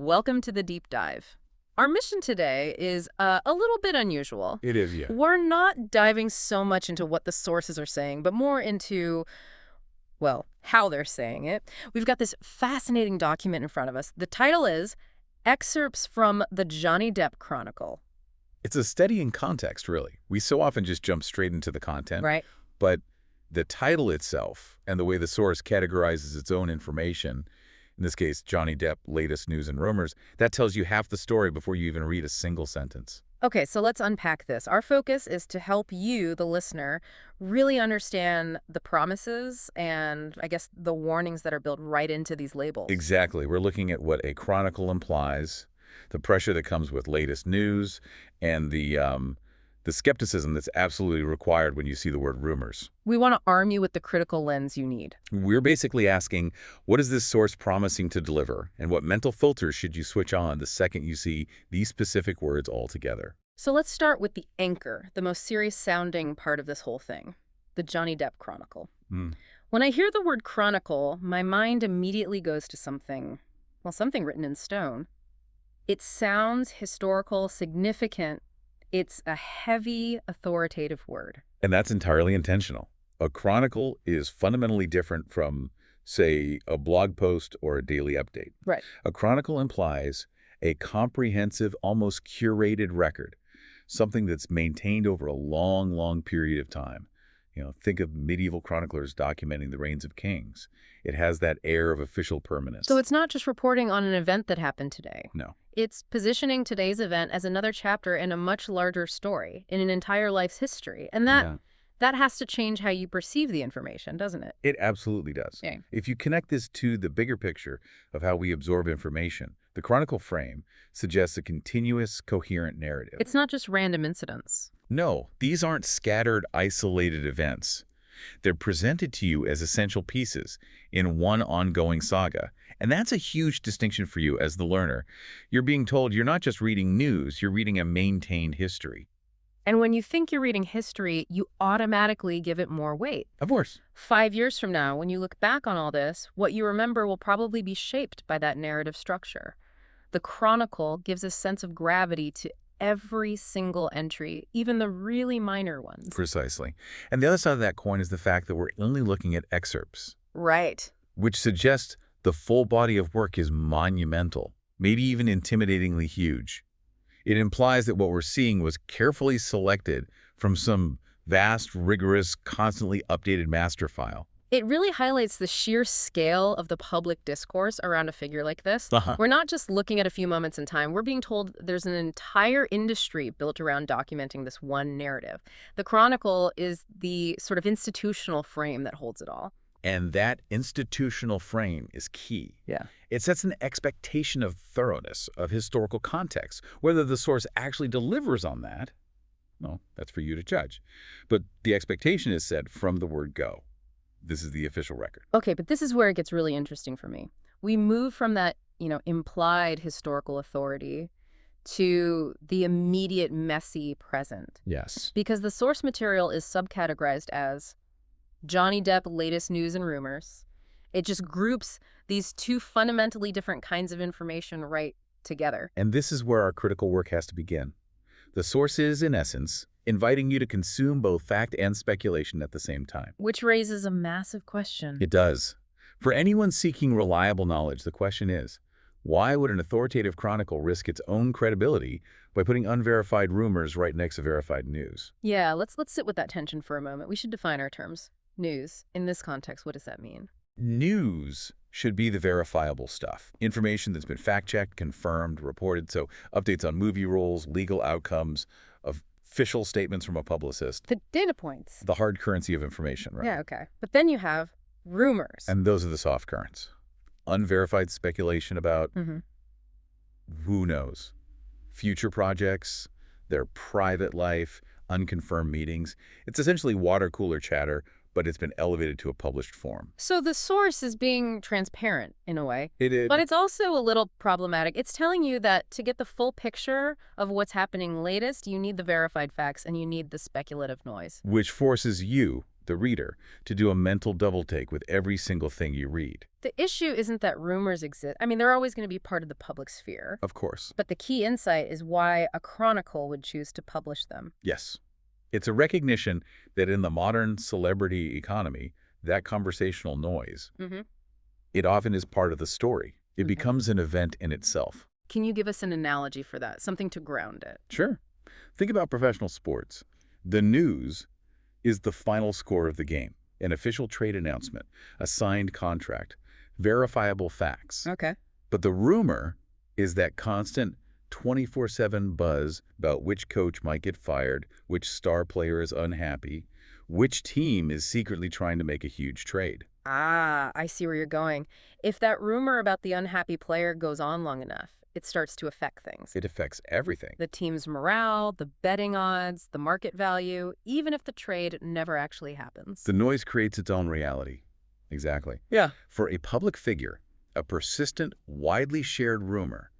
Welcome to the deep dive. Our mission today is a little bit unusual. It is, yeah. We're not diving so much into what the sources are saying, but more into, well, how they're saying it. We've got this fascinating document in front of us. The title is Excerpts from the Johnny Depp Chronicle. It's a study in context, really. We so often just jump straight into the content. Right. But the title itself and the way the source categorizes its own information, in this case, Johnny Depp, latest news and rumors, that tells you half the story before you even read a single sentence. Okay, so let's unpack this. Our focus is to help you, the listener, really understand the promises and, I guess, the warnings that are built right into these labels. Exactly. We're looking at what a chronicle implies, the pressure that comes with latest news, and the skepticism that's absolutely required when you see the word rumors. We want to arm you with the critical lens you need. We're basically asking, what is this source promising to deliver, and what mental filters should you switch on the second you see these specific words all together? So let's start with the anchor, the most serious-sounding part of this whole thing, the Johnny Depp Chronicle. When I hear the word chronicle, my mind immediately goes to something written in stone. It sounds historical, significant. It's a heavy, authoritative word. And that's entirely intentional. A chronicle is fundamentally different from, say, a blog post or a daily update. Right. A chronicle implies a comprehensive, almost curated record, something that's maintained over a long, long period of time. Think of medieval chroniclers documenting the reigns of kings. It has that air of official permanence. So it's not just reporting on an event that happened today. No. It's positioning today's event as another chapter in a much larger story, in an entire life's history. And that has to change how you perceive the information, doesn't it? It absolutely does. Yeah. If you connect this to the bigger picture of how we absorb information, the chronicle frame suggests a continuous, coherent narrative. It's not just random incidents. No, these aren't scattered, isolated events. They're presented to you as essential pieces in one ongoing saga. And that's a huge distinction for you as the learner. You're being told you're not just reading news, you're reading a maintained history. And when you think you're reading history, you automatically give it more weight. Of course. 5 years from now, when you look back on all this, what you remember will probably be shaped by that narrative structure. The Chronicle gives a sense of gravity to every single entry, even the really minor ones. Precisely. And the other side of that coin is the fact that we're only looking at excerpts. Right. Which suggests the full body of work is monumental, maybe even intimidatingly huge. It implies that what we're seeing was carefully selected from some vast, rigorous, constantly updated master file. It really highlights the sheer scale of the public discourse around a figure like this. We're not just looking at a few moments in time. We're being told there's an entire industry built around documenting this one narrative. The Chronicle is the sort of institutional frame that holds it all. And that institutional frame is key. Yeah. It sets an expectation of thoroughness, of historical context. Whether the source actually delivers on that, no, that's for you to judge. But the expectation is set from the word go. This is the official record. Okay, but this is where it gets really interesting for me. We move from that, implied historical authority to the immediate, messy present. Yes. Because the source material is subcategorized as Johnny Depp, latest news and rumors. It just groups these two fundamentally different kinds of information right together. And this is where our critical work has to begin. The source is, in essence, inviting you to consume both fact and speculation at the same time. Which raises a massive question. It does. For anyone seeking reliable knowledge, the question is, why would an authoritative chronicle risk its own credibility by putting unverified rumors right next to verified news? Yeah, let's sit with that tension for a moment. We should define our terms. News. In this context, what does that mean? News should be the verifiable stuff. Information that's been fact-checked, confirmed, reported. So updates on movie roles, legal outcomes, official statements from a publicist. The data points. The hard currency of information, right? Yeah, okay. But then you have rumors. And those are the soft currents. Unverified speculation about who knows. Future projects, their private life, unconfirmed meetings. It's essentially water cooler chatter, but it's been elevated to a published form. So the source is being transparent in a way. It is. But it's also a little problematic. It's telling you that to get the full picture of what's happening latest, you need the verified facts and you need the speculative noise. Which forces you, the reader, to do a mental double-take with every single thing you read. The issue isn't that rumors exist. I mean, they're always going to be part of the public sphere. Of course. But the key insight is why a chronicle would choose to publish them. Yes. It's a recognition that in the modern celebrity economy, that conversational noise, it often is part of the story. It becomes an event in itself. Can you give us an analogy for that, something to ground it? Sure. Think about professional sports. The news is the final score of the game, an official trade announcement, a signed contract, verifiable facts. Okay. But the rumor is that constant 24/7 buzz about which coach might get fired, which star player is unhappy, which team is secretly trying to make a huge trade. Ah, I see where you're going. If that rumor about the unhappy player goes on long enough, it starts to affect things. It affects everything. The team's morale, the betting odds, the market value, even if the trade never actually happens. The noise creates its own reality. Exactly. Yeah. For a public figure, a persistent, widely shared rumor,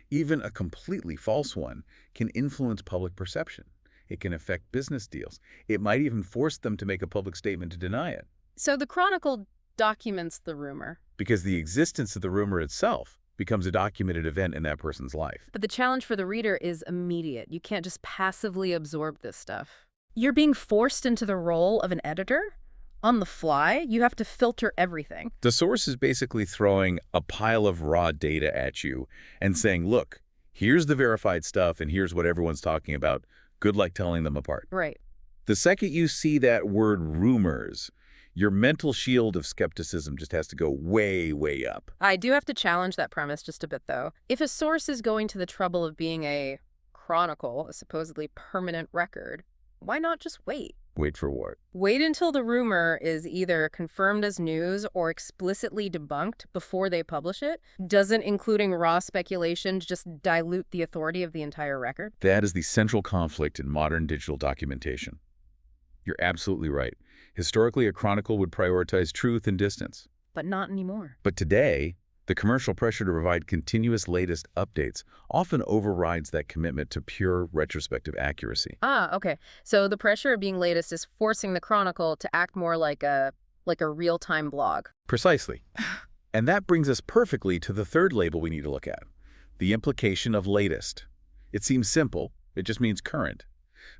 even a completely false one, can influence public perception. It can affect business deals. It might even force them to make a public statement to deny it. So the Chronicle documents the rumor. Because the existence of the rumor itself becomes a documented event in that person's life. But the challenge for the reader is immediate. You can't just passively absorb this stuff. You're being forced into the role of an editor. On the fly, you have to filter everything. The source is basically throwing a pile of raw data at you and saying, look, here's the verified stuff and here's what everyone's talking about. Good luck telling them apart. Right. The second you see that word rumors, your mental shield of skepticism just has to go way, way up. I do have to challenge that premise just a bit, though. If a source is going to the trouble of being a chronicle, a supposedly permanent record, why not just wait? Wait for what? Wait until the rumor is either confirmed as news or explicitly debunked before they publish it. Doesn't including raw speculation just dilute the authority of the entire record? That is the central conflict in modern digital documentation. You're absolutely right. Historically, a chronicle would prioritize truth and distance. But not anymore. But today, the commercial pressure to provide continuous latest updates often overrides that commitment to pure retrospective accuracy. Ah, okay. So the pressure of being latest is forcing the Chronicle to act more like a real-time blog. Precisely. And that brings us perfectly to the third label we need to look at, the implication of latest. It seems simple. It just means current.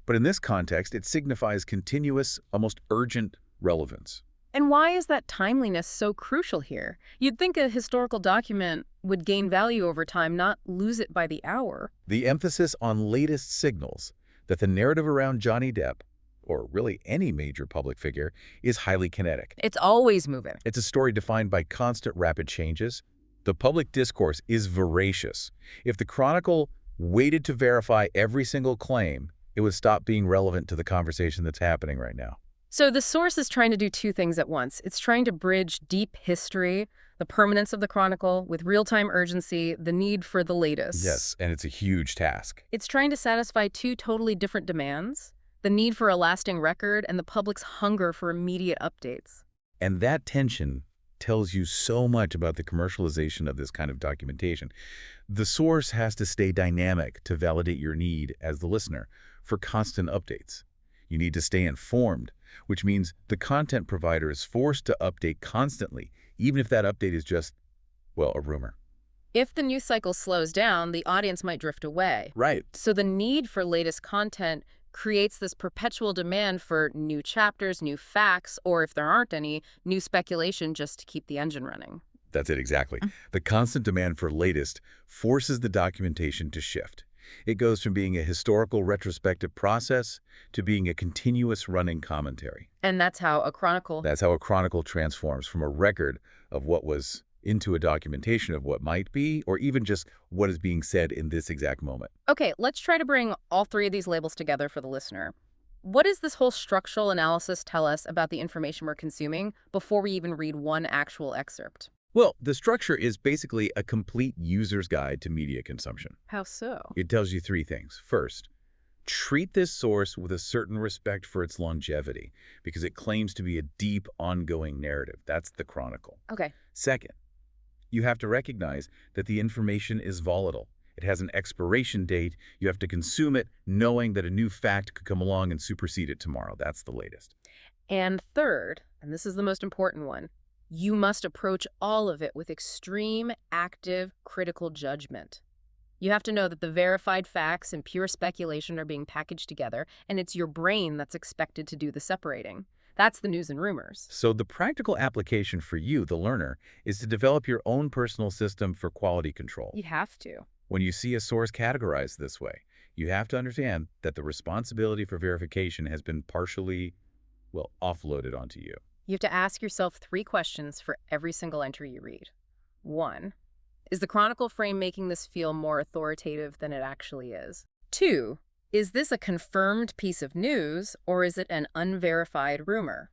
But in this context, it signifies continuous, almost urgent relevance. And why is that timeliness so crucial here? You'd think a historical document would gain value over time, not lose it by the hour. The emphasis on latest signals that the narrative around Johnny Depp, or really any major public figure, is highly kinetic. It's always moving. It's a story defined by constant rapid changes. The public discourse is voracious. If the Chronicle waited to verify every single claim, it would stop being relevant to the conversation that's happening right now. So the source is trying to do two things at once. It's trying to bridge deep history, the permanence of the Chronicle, with real-time urgency, the need for the latest. Yes, and it's a huge task. It's trying to satisfy two totally different demands, the need for a lasting record and the public's hunger for immediate updates. And that tension tells you so much about the commercialization of this kind of documentation. The source has to stay dynamic to validate your need as the listener for constant updates. You need to stay informed, which means the content provider is forced to update constantly, even if that update is just, well, a rumor. If the news cycle slows down, the audience might drift away. Right. So the need for latest content creates this perpetual demand for new chapters, new facts, or if there aren't any, new speculation just to keep the engine running. That's it exactly. The constant demand for latest forces the documentation to shift. It goes from being a historical retrospective process to being a continuous running commentary. And that's how a chronicle transforms from a record of what was into a documentation of what might be, or even just what is being said in this exact moment. Okay, let's try to bring all three of these labels together for the listener. What does this whole structural analysis tell us about the information we're consuming before we even read one actual excerpt? Well, the structure is basically a complete user's guide to media consumption. How so? It tells you three things. First, treat this source with a certain respect for its longevity, because it claims to be a deep, ongoing narrative. That's the Chronicle. Okay. Second, you have to recognize that the information is volatile. It has an expiration date. You have to consume it knowing that a new fact could come along and supersede it tomorrow. That's the latest. And third, and this is the most important one, you must approach all of it with extreme, active, critical judgment. You have to know that the verified facts and pure speculation are being packaged together, and it's your brain that's expected to do the separating. That's the news and rumors. So the practical application for you, the learner, is to develop your own personal system for quality control. You have to. When you see a source categorized this way, you have to understand that the responsibility for verification has been partially, well, offloaded onto you. You have to ask yourself 3 questions for every single entry you read. 1. Is the Chronicle frame making this feel more authoritative than it actually is? 2. Is this a confirmed piece of news, or is it an unverified rumor?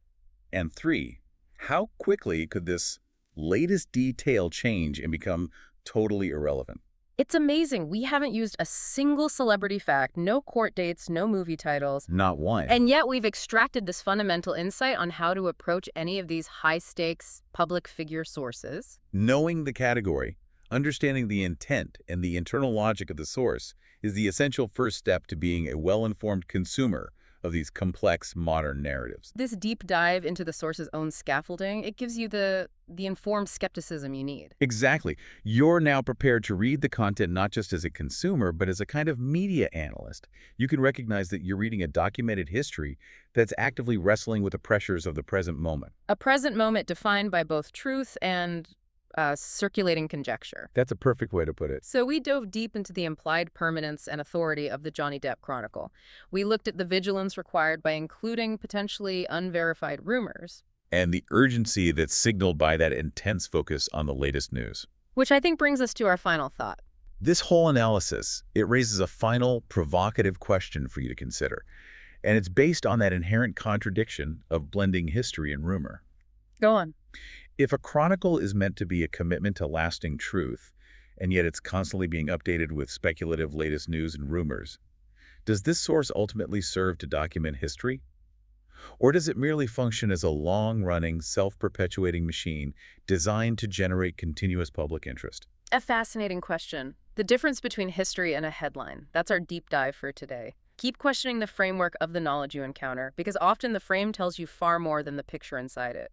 And 3, how quickly could this latest detail change and become totally irrelevant? It's amazing. We haven't used a single celebrity fact, no court dates, no movie titles. Not one. And yet we've extracted this fundamental insight on how to approach any of these high-stakes public figure sources. Knowing the category, understanding the intent and the internal logic of the source is the essential first step to being a well-informed consumer of these complex modern narratives. This deep dive into the source's own scaffolding, it gives you the informed skepticism you need. Exactly. You're now prepared to read the content not just as a consumer, but as a kind of media analyst. You can recognize that you're reading a documented history that's actively wrestling with the pressures of the present moment. A present moment defined by both truth and circulating conjecture. That's a perfect way to put it. So we dove deep into the implied permanence and authority of the Johnny Depp Chronicle. We looked at the vigilance required by including potentially unverified rumors. And the urgency that's signaled by that intense focus on the latest news. Which I think brings us to our final thought. This whole analysis, it raises a final, provocative question for you to consider. And it's based on that inherent contradiction of blending history and rumor. Go on. If a chronicle is meant to be a commitment to lasting truth, and yet it's constantly being updated with speculative latest news and rumors, does this source ultimately serve to document history? Or does it merely function as a long-running, self-perpetuating machine designed to generate continuous public interest? A fascinating question. The difference between history and a headline. That's our deep dive for today. Keep questioning the framework of the knowledge you encounter, because often the frame tells you far more than the picture inside it.